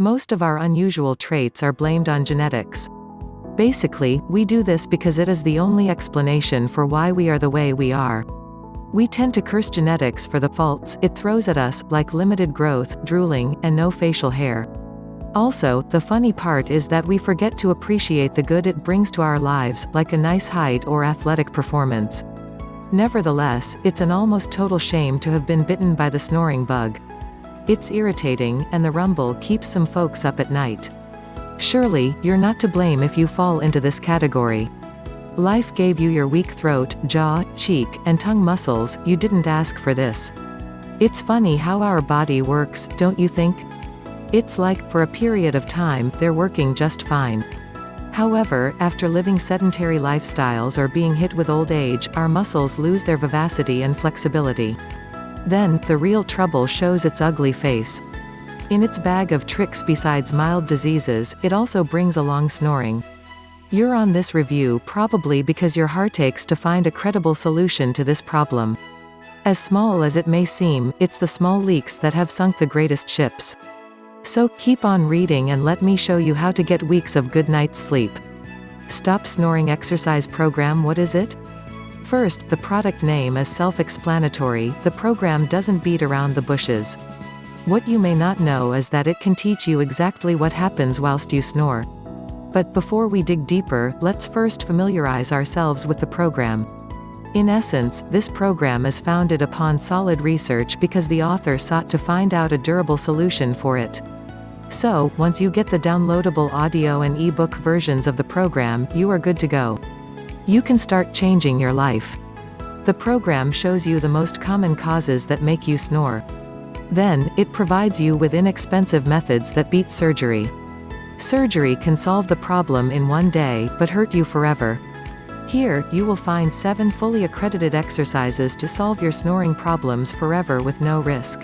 Most of our unusual traits are blamed on genetics. Basically, we do this because it is the only explanation for why we are the way we are. We tend to curse genetics for the faults it throws at us, like limited growth, drooling, and no facial hair. Also, the funny part is that we forget to appreciate the good it brings to our lives, like a nice height or athletic performance. Nevertheless, it's an almost total shame to have been bitten by the snoring bug. It's irritating, and the rumble keeps some folks up at night. Surely, you're not to blame if you fall into this category. Life gave you your weak throat, jaw, cheek, and tongue muscles, you didn't ask for this. It's funny how our body works, don't you think? It's like, for a period of time, they're working just fine. However, after living sedentary lifestyles or being hit with old age, our muscles lose their vivacity and flexibility. Then, the real trouble shows its ugly face. In its bag of tricks besides mild diseases, it also brings along snoring. You're on this review probably because your heart aches to find a credible solution to this problem. As small as it may seem, it's the small leaks that have sunk the greatest ships. So, keep on reading and let me show you how to get weeks of good night's sleep. Stop Snoring Exercise Program. What is it? First, the product name is self-explanatory, the program doesn't beat around the bushes. What you may not know is that it can teach you exactly what happens whilst you snore. But before we dig deeper, let's first familiarize ourselves with the program. In essence, this program is founded upon solid research because the author sought to find out a durable solution for it. So, once you get the downloadable audio and ebook versions of the program, you are good to go. You can start changing your life. The program shows you the most common causes that make you snore. Then, it provides you with inexpensive methods that beat surgery. Surgery can solve the problem in one day, but hurt you forever. Here, you will find 7 fully accredited exercises to solve your snoring problems forever with no risk.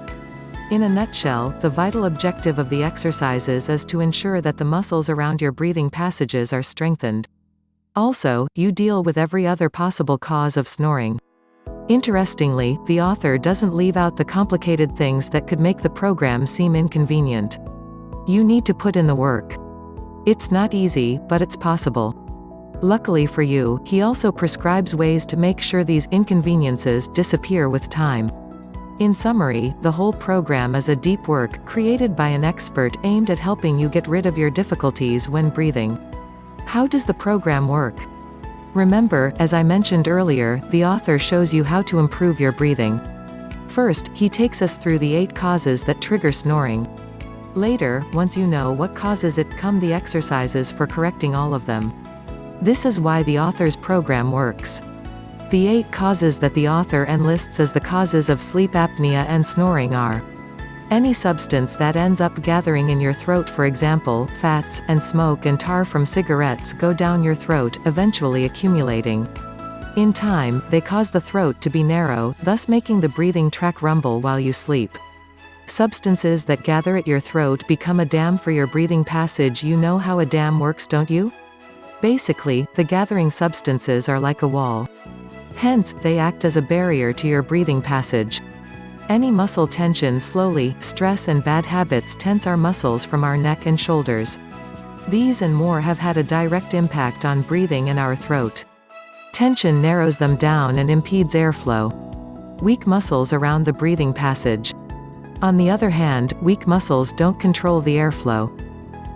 In a nutshell, the vital objective of the exercises is to ensure that the muscles around your breathing passages are strengthened. Also, you deal with every other possible cause of snoring. Interestingly, the author doesn't leave out the complicated things that could make the program seem inconvenient. You need to put in the work. It's not easy, but it's possible. Luckily for you, he also prescribes ways to make sure these inconveniences disappear with time. In summary, the whole program is a deep work created by an expert aimed at helping you get rid of your difficulties when breathing. How does the program work? Remember, as I mentioned earlier, the author shows you how to improve your breathing. First, he takes us through the 8 causes that trigger snoring. Later, once you know what causes it, come the exercises for correcting all of them. This is why the author's program works. The 8 causes that the author enlists as the causes of sleep apnea and snoring are: any substance that ends up gathering in your throat, for example, fats, and smoke and tar from cigarettes go down your throat, eventually accumulating. In time, they cause the throat to be narrow, thus making the breathing tract rumble while you sleep. Substances that gather at your throat become a dam for your breathing passage. You know how a dam works, don't you? Basically, the gathering substances are like a wall. Hence, they act as a barrier to your breathing passage. Any muscle tension slowly, stress and bad habits tense our muscles from our neck and shoulders. These and more have had a direct impact on breathing and our throat. Tension narrows them down and impedes airflow. Weak muscles around the breathing passage. On the other hand, weak muscles don't control the airflow.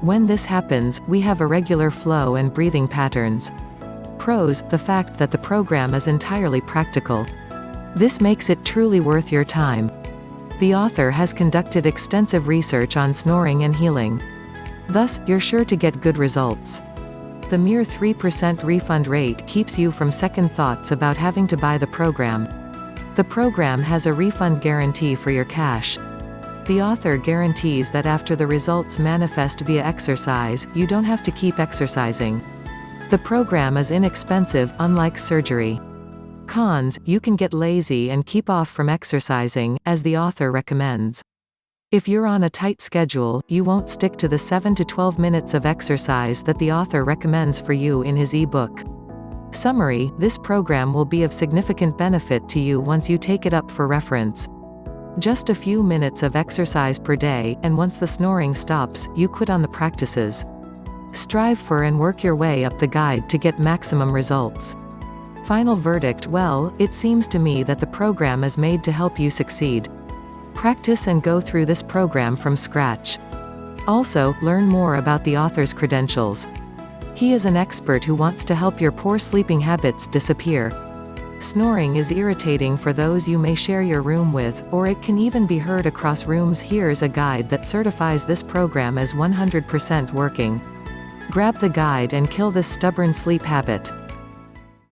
When this happens, we have irregular flow and breathing patterns. Pros: the fact that the program is entirely practical. This makes it truly worth your time. The author has conducted extensive research on snoring and healing. Thus, you're sure to get good results. The mere 3% refund rate keeps you from second thoughts about having to buy the program. The program has a refund guarantee for your cash. The author guarantees that after the results manifest via exercise, you don't have to keep exercising. The program is inexpensive, unlike surgery. Cons: you can get lazy and keep off from exercising, as the author recommends. If you're on a tight schedule, you won't stick to the 7 to 12 minutes of exercise that the author recommends for you in his e-book. Summary: this program will be of significant benefit to you once you take it up for reference. Just a few minutes of exercise per day, and once the snoring stops, you quit on the practices. Strive for and work your way up the guide to get maximum results. Final verdict: well, it seems to me that the program is made to help you succeed. Practice and go through this program from scratch. Also, learn more about the author's credentials. He is an expert who wants to help your poor sleeping habits disappear. Snoring is irritating for those you may share your room with, or it can even be heard across rooms. Here's a guide that certifies this program as 100% working. Grab the guide and kill this stubborn sleep habit.